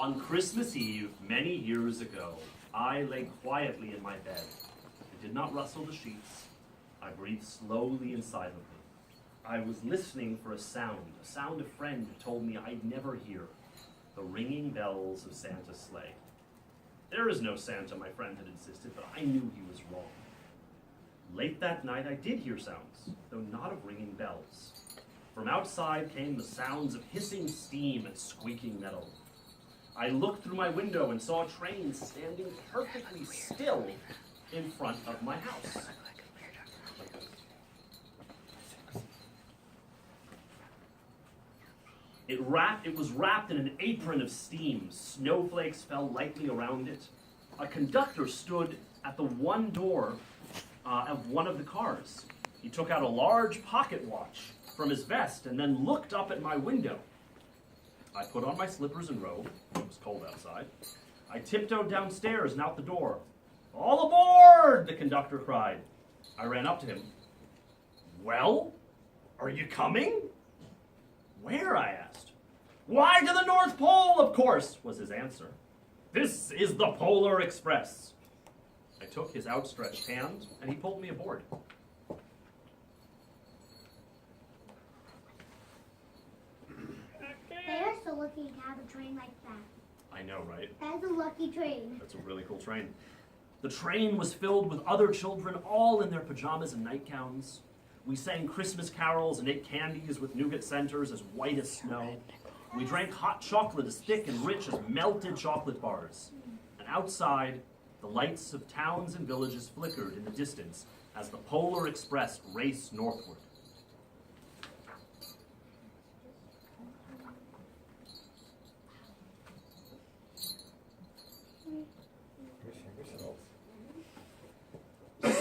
On Christmas Eve, many years ago, I lay quietly in my bed. I did not rustle the sheets. I breathed slowly and silently. I was listening for a sound a friend told me I'd never hear, the ringing bells of Santa's sleigh. There is no Santa, my friend had insisted, but I knew he was wrong. Late that night, I did hear sounds, though not of ringing bells. From outside came the sounds of hissing steam and squeaking metal. I looked through my window and saw a train standing perfectly still in front of my house. It was wrapped in an apron of steam. Snowflakes fell lightly around it. A conductor stood at the one door of one of the cars. He took out a large pocket watch from his vest and then looked up at my window. I put on my slippers and robe. It was cold outside. I tiptoed downstairs and out the door. "All aboard!" the conductor cried. I ran up to him. "Well, are you coming?" "Where?" I asked. "Why, to the North Pole, of course," was his answer. "This is the Polar Express." I took his outstretched hand, and he pulled me aboard. They are so lucky to have a train like that. I know, right? That's a lucky train. That's a really cool train. The train was filled with other children, all in their pajamas and nightgowns. We sang Christmas carols and ate candies with nougat centers as white as snow. We drank hot chocolate as thick and rich as melted chocolate bars. And outside, the lights of towns and villages flickered in the distance as the Polar Express raced northward.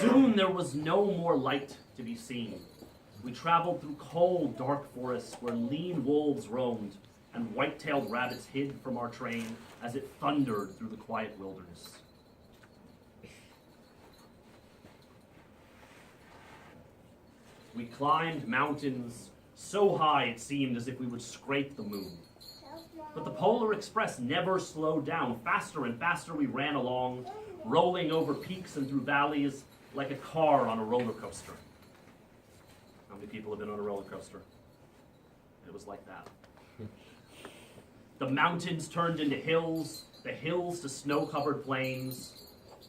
Soon there was no more light to be seen. We traveled through cold, dark forests where lean wolves roamed and white-tailed rabbits hid from our train as it thundered through the quiet wilderness. We climbed mountains so high it seemed as if we would scrape the moon. But the Polar Express never slowed down. Faster and faster we ran along, rolling over peaks and through valleys like a car on a roller coaster. How many people have been on a roller coaster? It was like that. The mountains turned into hills, the hills to snow-covered plains.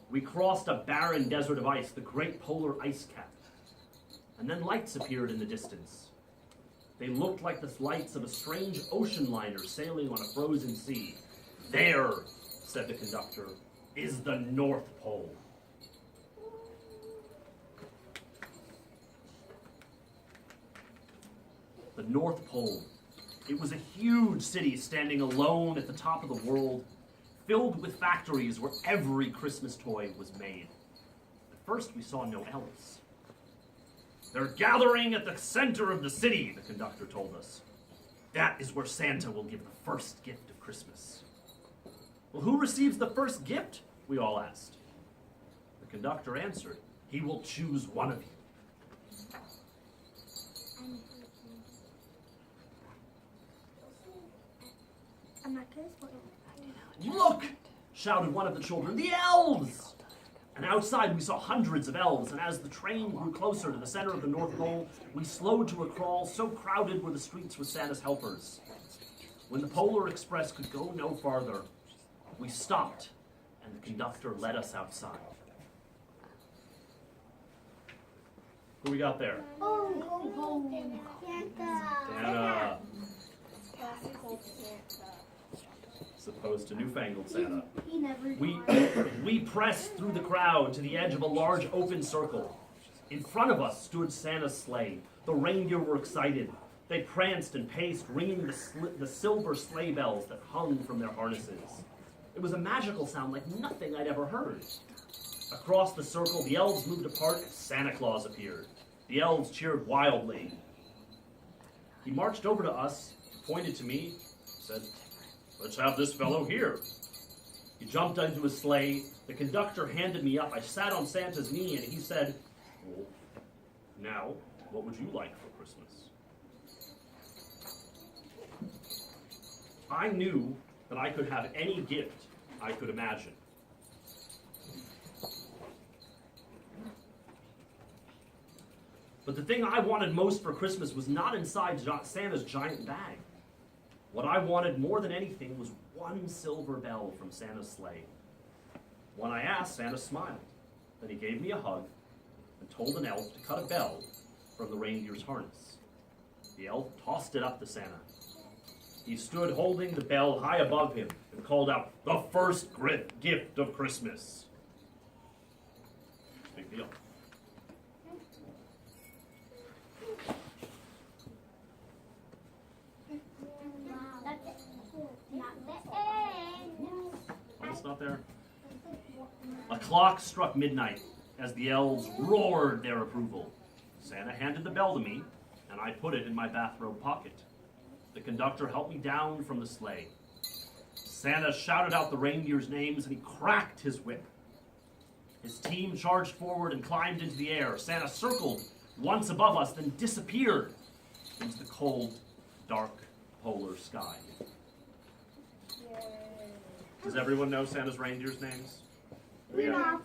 We crossed a barren desert of ice, the great polar ice cap. And then lights appeared in the distance. They looked like the lights of a strange ocean liner sailing on a frozen sea. "There," said the conductor, "is the North Pole." The North Pole. It was a huge city standing alone at the top of the world, filled with factories where every Christmas toy was made. At first we saw no elves. "They're gathering at the center of the city," the conductor told us. "That is where Santa will give the first gift of Christmas." "Well, who receives the first gift?" we all asked. The conductor answered, "He will choose one of you." I'm not going to spoil it. "Look!" shouted one of the children. "The elves!" And outside we saw hundreds of elves, and as the train grew closer to the center of the North Pole, we slowed to a crawl, so crowded were the streets with Santa's helpers. When the Polar Express could go no farther, we stopped, and the conductor led us outside. Who we got there? Oh, Santa. Santa. As opposed to newfangled Santa. He never We pressed through the crowd to the edge of a large open circle. In front of us stood Santa's sleigh. The reindeer were excited. They pranced and paced, ringing the silver sleigh bells that hung from their harnesses. It was a magical sound like nothing I'd ever heard. Across the circle, the elves moved apart and Santa Claus appeared. The elves cheered wildly. He marched over to us, pointed to me, said, "Let's have this fellow here." He jumped into his sleigh. The conductor handed me up. I sat on Santa's knee and he said, "Well, now, what would you like for Christmas?" I knew that I could have any gift I could imagine. But the thing I wanted most for Christmas was not inside Santa's giant bag. What I wanted more than anything was one silver bell from Santa's sleigh. When I asked, Santa smiled. Then he gave me a hug and told an elf to cut a bell from the reindeer's harness. The elf tossed it up to Santa. He stood holding the bell high above him and called out, "The first gift of Christmas." Big deal. Oh, it's not there. A clock struck midnight as the elves roared their approval. Santa handed the bell to me, and I put it in my bathrobe pocket. The conductor helped me down from the sleigh. Santa shouted out the reindeer's names, and he cracked his whip. His team charged forward and climbed into the air. Santa circled once above us, then disappeared into the cold, dark polar sky. Does everyone know Santa's reindeer's names? Yeah.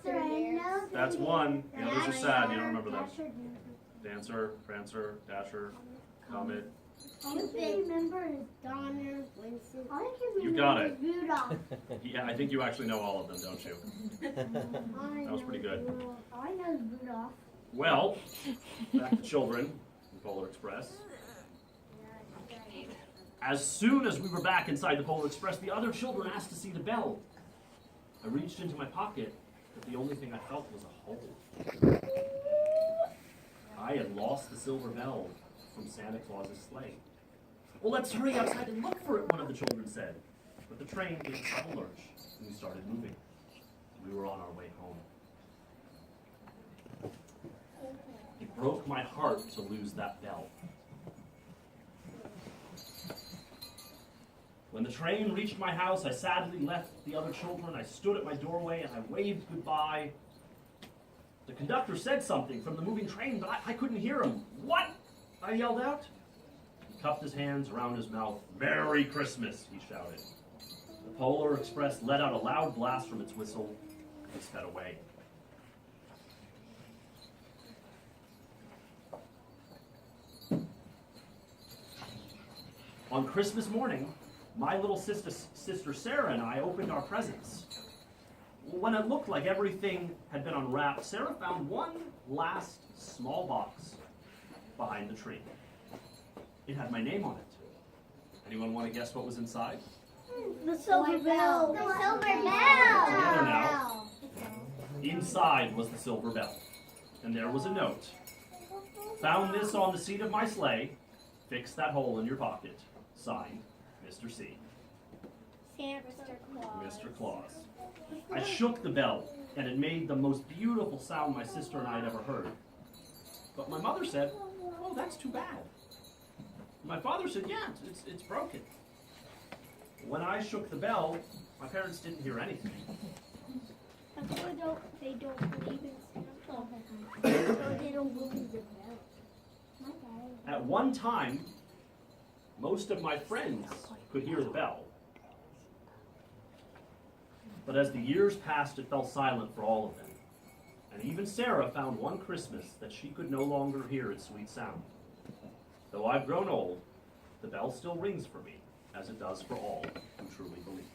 That's one. The others are sad. You don't remember them. Dancer, Prancer, Dasher, Comet. All I can remember is Donner, Winston. All I can You got remember is Rudolph. Yeah, I think you actually know all of them, don't you? That was pretty good. All I know is Rudolph. Well, back to children in Polar Express. As soon as we were back inside the Polar Express, the other children asked to see the bell. I reached into my pocket, but the only thing I felt was a hole. I had lost the silver bell from Santa Claus's sleigh. "Well, let's hurry outside and look for it," one of the children said. But the train gave a sudden lurch, and we started moving. We were on our way home. It broke my heart to lose that bell. When the train reached my house, I sadly left the other children. I stood at my doorway and I waved goodbye. The conductor said something from the moving train, but I couldn't hear him. "What?" I yelled out. He cupped his hands around his mouth. "Merry Christmas," he shouted. The Polar Express let out a loud blast from its whistle and sped away. On Christmas morning, my little sister Sarah and I opened our presents. When it looked like everything had been unwrapped, Sarah found one last small box behind the tree. It had my name on it. Anyone want to guess what was inside? The silver bell. The silver Together bell. now. Inside was the silver bell. And there was a note. "Found this on the seat of my sleigh. Fix that hole in your pocket. Signed, Mr. C." Mr. Claus. I shook the bell, and it made the most beautiful sound my sister and I had ever heard. But my mother said, "Oh, that's too bad." My father said, "Yeah, it's broken." When I shook the bell, my parents didn't hear anything. That's why they don't believe in Santa. So they don't believe the bell. At one time, most of my friends could hear the bell. But as the years passed, it fell silent for all of them. And even Sarah found one Christmas that she could no longer hear its sweet sound. Though I've grown old, the bell still rings for me, as it does for all who truly believe.